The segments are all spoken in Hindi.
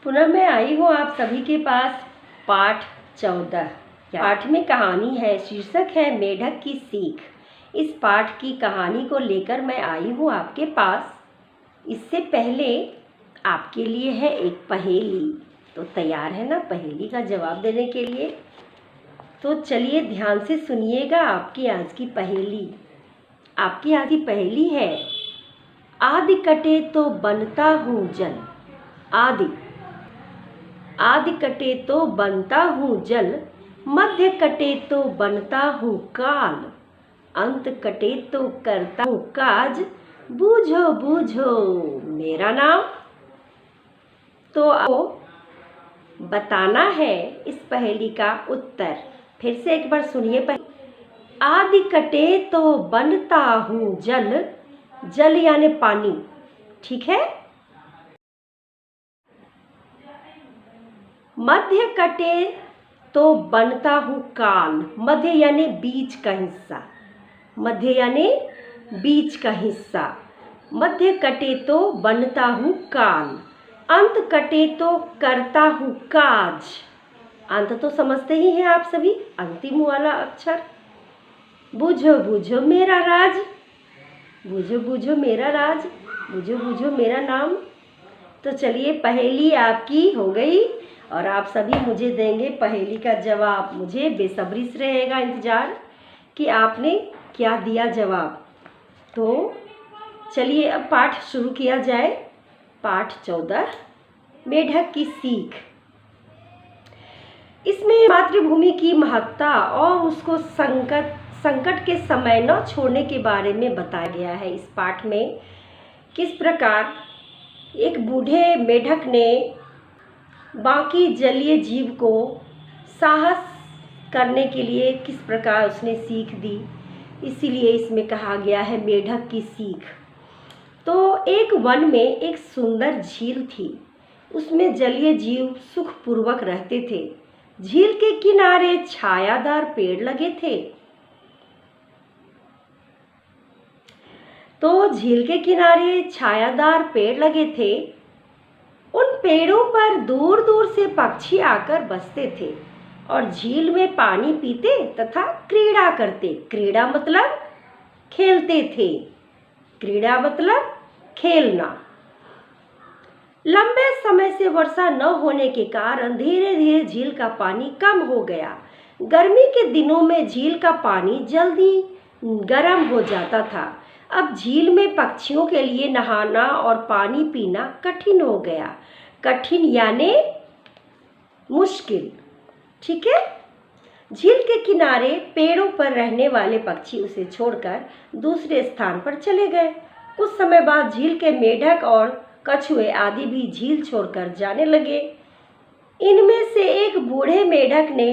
पुनः मैं आई हूँ आप सभी के पास पाठ 14। पाठ में कहानी है, शीर्षक है मेढक की सीख। इस पाठ की कहानी को लेकर मैं आई हूँ आपके पास। इससे पहले आपके लिए है एक पहेली। तो तैयार है ना पहेली का जवाब देने के लिए? तो चलिए ध्यान से सुनिएगा आपकी आज की पहेली। आपकी आज की पहेली है, आदि कटे तो बनता हूँ जल। आदि कटे तो बनता हूँ जल, मध्य कटे तो बनता हूँ काल, अंत कटे तो करता हूँ काज, बूझो बूझो मेरा नाम। तो आपको बताना है इस पहेली का उत्तर। फिर से एक बार सुनिए पहेली। आदि कटे तो बनता हूँ जल, जल यानी पानी, ठीक है। मध्य कटे तो बनता हूँ काल, मध्य यानी बीच का हिस्सा, मध्य यानी बीच का हिस्सा। मध्य कटे तो बनता हूँ काल, अंत कटे तो करता हूँ काज। अंत तो समझते ही हैं आप सभी, अंतिम वाला अक्षर। बूझो बूझो मेरा राज, बूझो बूझो मेरा राज, बूझो बूझो मेरा नाम। तो चलिए पहेली आपकी हो गई और आप सभी मुझे देंगे पहेली का जवाब। मुझे बेसब्री से रहेगा इंतज़ार कि आपने क्या दिया जवाब। तो चलिए अब पाठ शुरू किया जाए। पाठ 14, मेढक की सीख। इसमें मातृभूमि की महत्ता और उसको संकट के समय न छोड़ने के बारे में बताया गया है। इस पाठ में किस प्रकार एक बूढ़े मेढक ने बाकी जलीय जीव को साहस करने के लिए किस प्रकार उसने सीख दी, इसीलिए इसमें कहा गया है मेढक की सीख। तो एक वन में एक सुंदर झील थी, उसमें जलीय जीव सुखपूर्वक रहते थे। झील के किनारे छायादार पेड़ लगे थे। तो झील के किनारे छायादार पेड़ लगे थे। उन पेड़ों पर दूर दूर से पक्षी आकर बसते थे और झील में पानी पीते तथा क्रीड़ा करते। क्रीड़ा मतलब खेलते थे, क्रीड़ा मतलब खेलना। लंबे समय से वर्षा न होने के कारण धीरे धीरे झील का पानी कम हो गया। गर्मी के दिनों में झील का पानी जल्दी गर्म हो जाता था। अब झील में पक्षियों के लिए नहाना और पानी पीना कठिन हो गया। कठिन यानी मुश्किल, ठीक है। झील के किनारे पेड़ों पर रहने वाले पक्षी उसे छोड़कर दूसरे स्थान पर चले गए। कुछ समय बाद झील के मेढक और कछुए आदि भी झील छोड़कर जाने लगे। इनमें से एक बूढ़े मेढक ने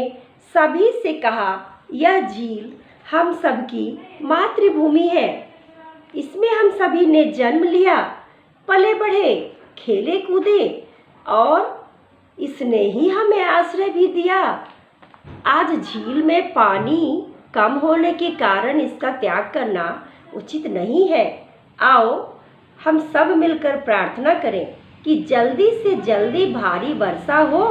सभी से कहा, यह झील हम सबकी मातृभूमि है। इसमें हम सभी ने जन्म लिया, पले बढ़े, खेले कूदे और इसने ही हमें आश्रय भी दिया। आज झील में पानी कम होने के कारण इसका त्याग करना उचित नहीं है। आओ हम सब मिलकर प्रार्थना करें कि जल्दी से जल्दी भारी वर्षा हो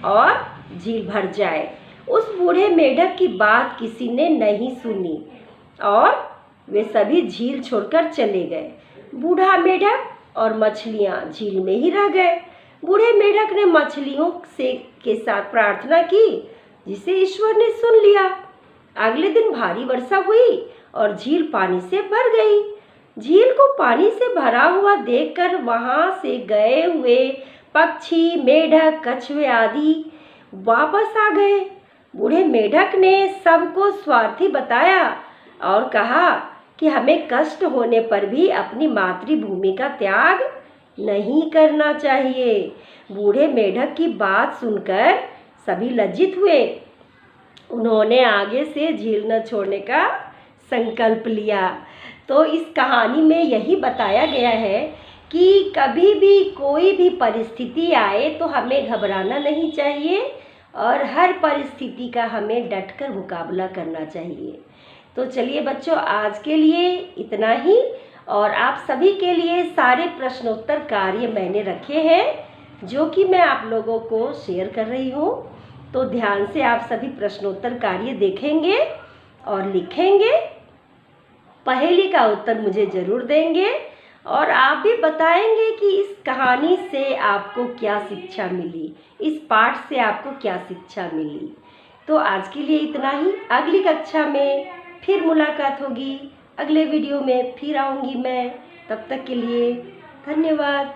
और झील भर जाए। उस बूढ़े मेढक की बात किसी ने नहीं सुनी और वे सभी झील छोड़कर चले गए। बूढ़ा मेढक और मछलियां झील में ही रह गए। बूढ़े मेढक ने मछलियों के साथ प्रार्थना की, जिसे ईश्वर ने सुन लिया। अगले दिन भारी वर्षा हुई और झील पानी से भर गई। झील को पानी से भरा हुआ देखकर वहां से गए हुए पक्षी, मेढक, कछुए आदि वापस आ गए। बूढ़े मेढक ने सबको स्वार्थी बताया और कहा कि हमें कष्ट होने पर भी अपनी मातृभूमि का त्याग नहीं करना चाहिए। बूढ़े मेढक की बात सुनकर सभी लज्जित हुए। उन्होंने आगे से झील न छोड़ने का संकल्प लिया। तो इस कहानी में यही बताया गया है कि कभी भी कोई भी परिस्थिति आए तो हमें घबराना नहीं चाहिए और हर परिस्थिति का हमें डटकर मुकाबला करना चाहिए। तो चलिए बच्चों, आज के लिए इतना ही और आप सभी के लिए सारे प्रश्नोत्तर कार्य मैंने रखे हैं। जो कि मैं आप लोगों को शेयर कर रही हूँ। तो ध्यान से आप सभी प्रश्नोत्तर कार्य देखेंगे और लिखेंगे, पहेली का उत्तर मुझे ज़रूर देंगे और आप भी बताएंगे कि इस कहानी से आपको क्या शिक्षा मिली, इस पाठ से आपको क्या शिक्षा मिली। तो आज के लिए इतना ही। अगली कक्षा में फिर मुलाकात होगी, अगले वीडियो में फिर आऊँगी मैं। तब तक के लिए धन्यवाद।